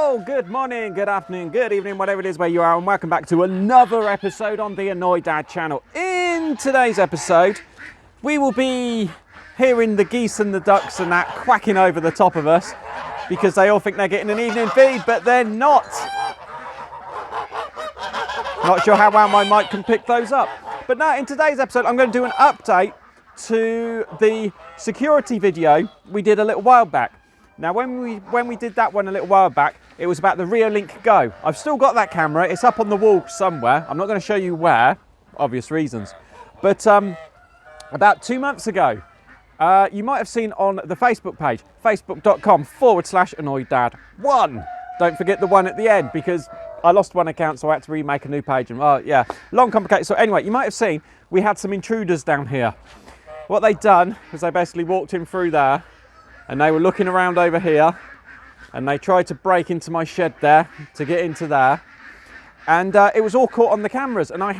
Hello, good morning, good afternoon, good evening, whatever it is where you are, and welcome back to another episode on the Annoyed Dad channel. In today's episode, we will be hearing the geese and the ducks and that quacking over the top of us because they all think they're getting an evening feed, but they're not. Not sure how well my mic can pick those up. But now, in today's episode, I'm going to do an update to the security video we did a little while back. Now, when we did that one a little while back, it was about the Reolink Go. I've still got that camera. It's up on the wall somewhere. I'm not going to show you where, obvious reasons. But about 2 months ago, you might have seen on the Facebook page, facebook.com/AnnoyedDad1. Don't forget the one at the end because I lost one account, so I had to remake a new page. And yeah, long, complicated. So anyway, you might have seen we had some intruders down here. What they'd done was they basically walked in through there, and they were looking around over here, and they tried to break into my shed there to get into there, and it was all caught on the cameras. And I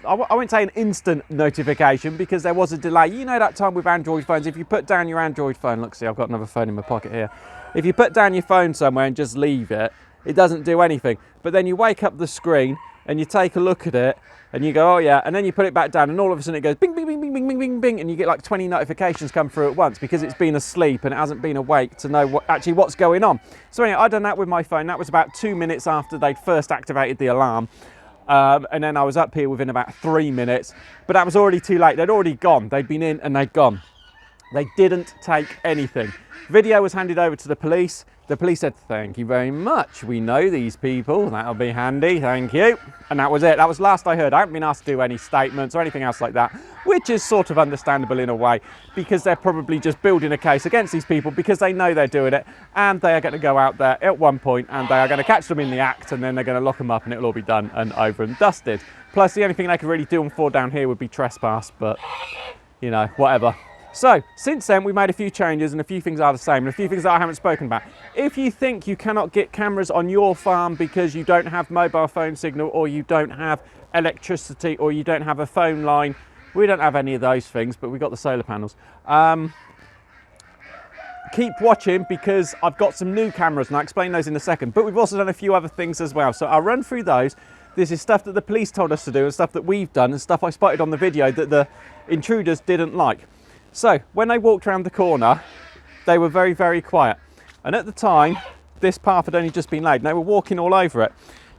won't say an instant notification because there was a delay. You know that time with Android phones, if you put down your Android phone, look, see, I've got another phone in my pocket here. If you put down your phone somewhere and just leave it, it doesn't do anything. But then you wake up the screen and you take a look at it and you go, oh yeah, and then you put it back down and all of a sudden it goes bing, bing, bing, bing, bing, bing, bing, bing, and you get like 20 notifications come through at once because it's been asleep and it hasn't been awake to know what's going on. So anyway, I done that with my phone. That was about 2 minutes after they'd first activated the alarm. And then I was up here within about 3 minutes, but that was already too late. They'd already gone. They'd been in and they'd gone. They didn't take anything. Video was handed over to the police. The police said, thank you very much. We know these people. That'll be handy. Thank you. And that was it. That was last I heard. I haven't been asked to do any statements or anything else like that, which is sort of understandable in a way because they're probably just building a case against these people because they know they're doing it and they are going to go out there at one point and they are going to catch them in the act and then they're going to lock them up and it'll all be done and over and dusted. Plus, the only thing they could really do and fall down here would be trespass, but, you know, whatever. So, since then, we made a few changes and a few things are the same and a few things that I haven't spoken about. If you think you cannot get cameras on your farm because you don't have mobile phone signal or you don't have electricity or you don't have a phone line, we don't have any of those things, but we've got the solar panels. Keep watching because I've got some new cameras and I'll explain those in a second, but we've also done a few other things as well. So I'll run through those. This is stuff that the police told us to do and stuff that we've done and stuff I spotted on the video that the intruders didn't like. So, when they walked around the corner, they were very, very quiet. And at the time, this path had only just been laid and they were walking all over it.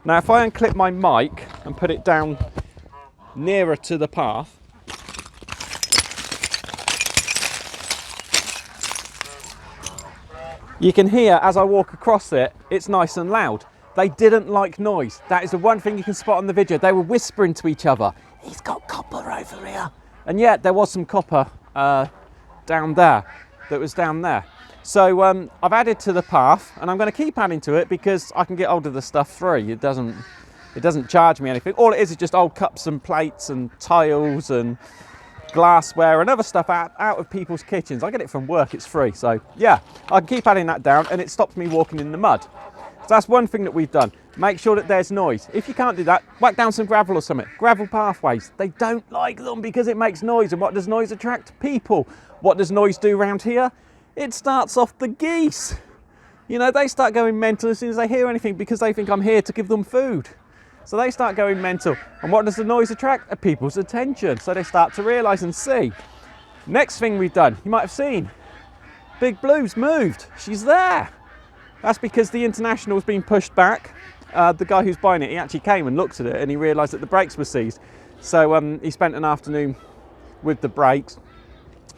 Now, if I unclip my mic and put it down nearer to the path, you can hear as I walk across it, it's nice and loud. They didn't like noise. That is the one thing you can spot on the video. They were whispering to each other. He's got copper over here. And yet, there was some copper down there, that was down there. So I've added to the path and I'm going to keep adding to it because I can get hold of the stuff free. It doesn't charge me anything. All it is just old cups and plates and tiles and glassware and other stuff out of people's kitchens. I get it from work, it's free. So yeah, I can keep adding that down and it stops me walking in the mud. So that's one thing that we've done. Make sure that there's noise. If you can't do that, whack down some gravel or something. Gravel pathways. They don't like them because it makes noise. And what does noise attract? People. What does noise do around here? It starts off the geese. You know, they start going mental as soon as they hear anything because they think I'm here to give them food. So they start going mental. And what does the noise attract? People's attention. So they start to realise and see. Next thing we've done, you might have seen, Big Blue's moved. She's there. That's because the International's been pushed back. The guy who's buying it, he actually came and looked at it and he realised that the brakes were seized. So he spent an afternoon with the brakes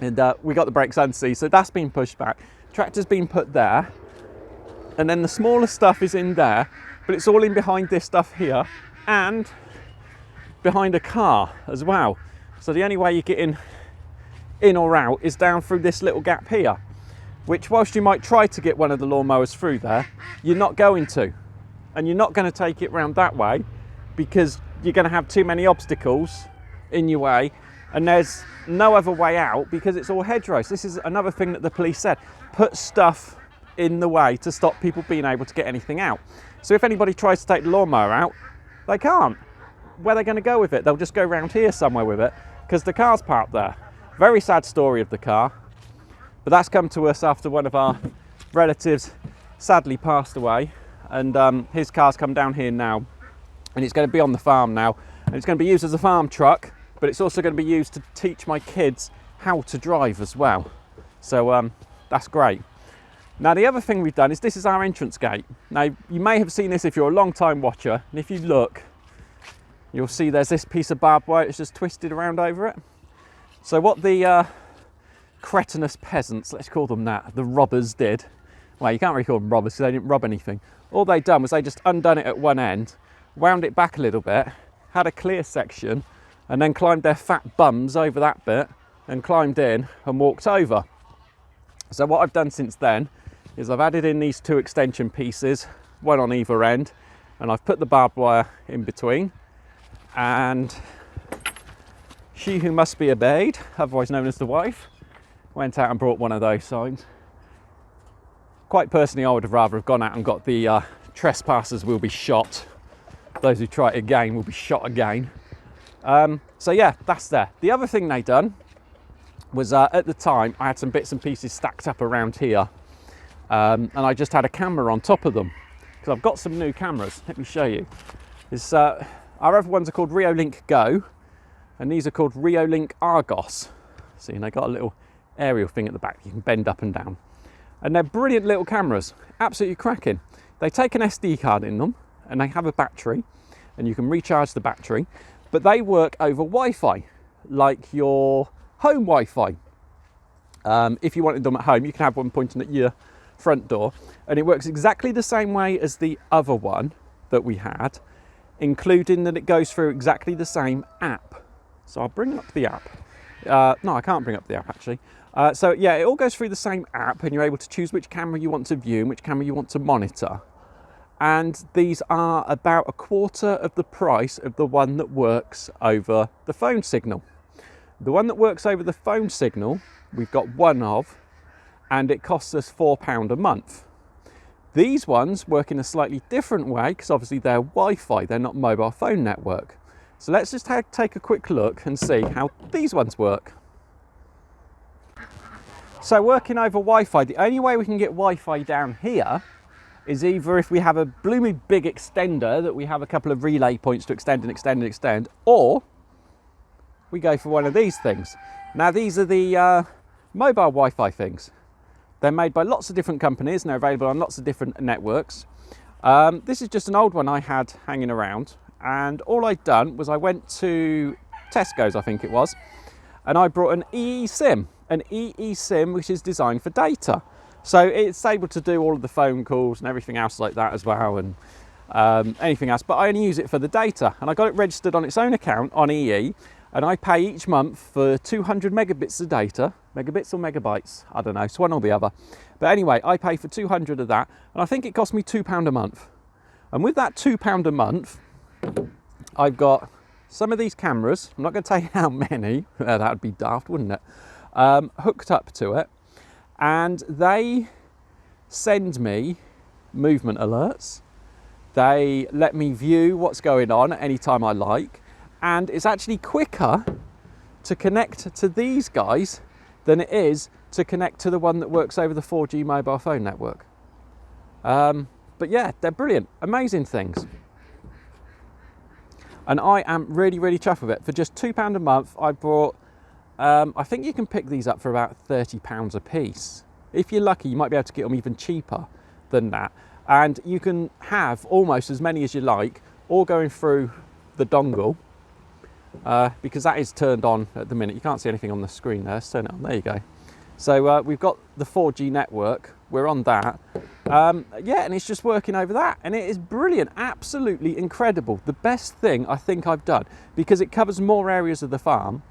and we got the brakes unseized. So that's been pushed back. Tractor's been put there. And then the smaller stuff is in there, but it's all in behind this stuff here and behind a car as well. So the only way you get in or out is down through this little gap here, which whilst you might try to get one of the lawnmowers through there, you're not going to. And you're not going to take it round that way because you're going to have too many obstacles in your way and there's no other way out because it's all hedgerows. This is another thing that the police said. Put stuff in the way to stop people being able to get anything out. So if anybody tries to take the lawnmower out, they can't. Where are they going to go with it? They'll just go round here somewhere with it because the car's parked there. Very sad story of the car. But that's come to us after one of our relatives sadly passed away, and his car's come down here now, and it's going to be on the farm now, and it's going to be used as a farm truck, but it's also going to be used to teach my kids how to drive as well. So that's great. Now the other thing we've done is this is our entrance gate. Now you may have seen this if you're a long time watcher, and if you look, you'll see there's this piece of barbed wire that's just twisted around over it. So what the cretinous peasants, let's call them that, the robbers did, well, you can't really call them robbers because they didn't rob anything. All they'd done was they just undone it at one end, wound it back a little bit, had a clear section, and then climbed their fat bums over that bit and climbed in and walked over. So what I've done since then is I've added in these two extension pieces, one on either end, and I've put the barbed wire in between, and she who must be obeyed, otherwise known as the wife, went out and brought one of those signs. Quite personally, I would have rather have gone out and got the trespassers will be shot. Those who try it again will be shot again. So yeah, that's there. The other thing they done was at the time I had some bits and pieces stacked up around here, and I just had a camera on top of them because I've got some new cameras. Let me show you. Our other ones are called Reolink Go, and these are called Reolink Argos. See, and they got a little aerial thing at the back you can bend up and down, and they're brilliant little cameras, absolutely cracking. They take an SD card in them and they have a battery, and you can recharge the battery, but they work over Wi-Fi, like your home Wi-Fi. If you wanted them at home, you can have one pointing at your front door, and it works exactly the same way as the other one that we had, including that it goes through exactly the same app. So I'll bring up the app. No, I can't bring up the app actually. So yeah, it all goes through the same app, and you're able to choose which camera you want to view and which camera you want to monitor. And these are about a quarter of the price of the one that works over the phone signal. The one that works over the phone signal, we've got one of, and it costs us £4 a month. These ones work in a slightly different way because obviously they're Wi-Fi, they're not mobile phone network. So let's just take a quick look and see how these ones work. So working over Wi-Fi, the only way we can get Wi-Fi down here is either if we have a blooming big extender that we have a couple of relay points to extend and extend and extend, or we go for one of these things. Now these are the mobile Wi-Fi things. They're made by lots of different companies and they're available on lots of different networks. This is just an old one I had hanging around, and all I'd done was I went to Tesco's, I think it was, and I brought an EE SIM which is designed for data. So it's able to do all of the phone calls and everything else like that as well, and anything else, but I only use it for the data, and I got it registered on its own account on EE, and I pay each month for 200 megabits of data. Megabits or megabytes? I don't know, it's one or the other. But anyway, I pay for 200 of that, and I think it cost me £2 a month. And with that £2 a month, I've got some of these cameras, I'm not going to tell you how many, that would be daft, wouldn't it, hooked up to it, and they send me movement alerts. They let me view what's going on at any time I like, and it's actually quicker to connect to these guys than it is to connect to the one that works over the 4G mobile phone network. But yeah, they're brilliant, amazing things. And I am really, really chuffed with it. For just £2 a month, I bought, I think you can pick these up for about £30 a piece. If you're lucky, you might be able to get them even cheaper than that. And you can have almost as many as you like, all going through the dongle, because that is turned on at the minute. You can't see anything on the screen there, let's turn it on, there you go. So we've got the 4G network, we're on that. Yeah, and it's just working over that, and it is brilliant, absolutely incredible. The best thing I think I've done, because it covers more areas of the farm,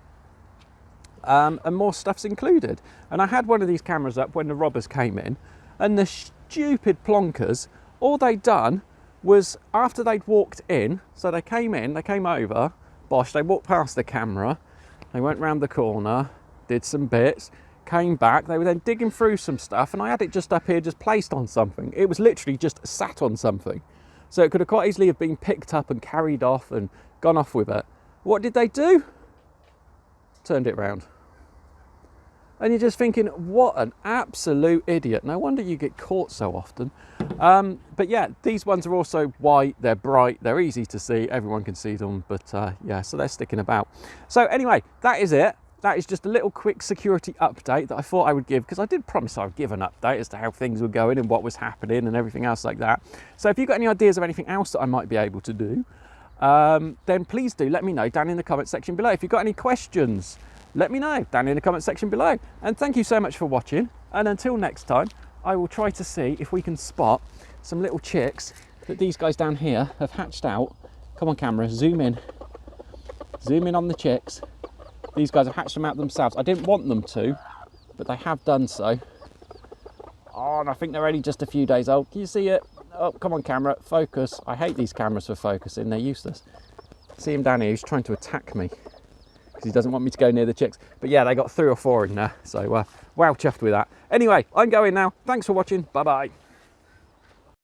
and more stuff's included. And I had one of these cameras up when the robbers came in, and the stupid plonkers, all they'd done was, after they'd walked in, so they came in, they came over, bosh, they walked past the camera, they went round the corner, did some bits, came back, they were then digging through some stuff, and I had it just up here, just placed on something. It was literally just sat on something. So it could have quite easily have been picked up and carried off and gone off with it. What did they do? Turned it round. And you're just thinking, what an absolute idiot. No wonder you get caught so often. But yeah, these ones are also white, they're bright, they're easy to see, everyone can see them, but yeah, so they're sticking about. So anyway, that is it. That is just a little quick security update that I thought I would give, because I did promise I would give an update as to how things were going and what was happening and everything else like that. So if you've got any ideas of anything else that I might be able to do, then please do let me know down in the comment section below. If you've got any questions, let me know down in the comment section below. And thank you so much for watching. And until next time, I will try to see if we can spot some little chicks that these guys down here have hatched out. Come on camera, zoom in. Zoom in on the chicks. These guys have hatched them out themselves. I didn't want them to, but they have done so. Oh, and I think they're only just a few days old. Can you see it? Oh, come on camera, focus. I hate these cameras for focusing, they're useless. See him down here, he's trying to attack me because he doesn't want me to go near the chicks. But yeah, they got 3 or 4 in there, so wow, chuffed with that. Anyway, I'm going now. Thanks for watching, bye-bye.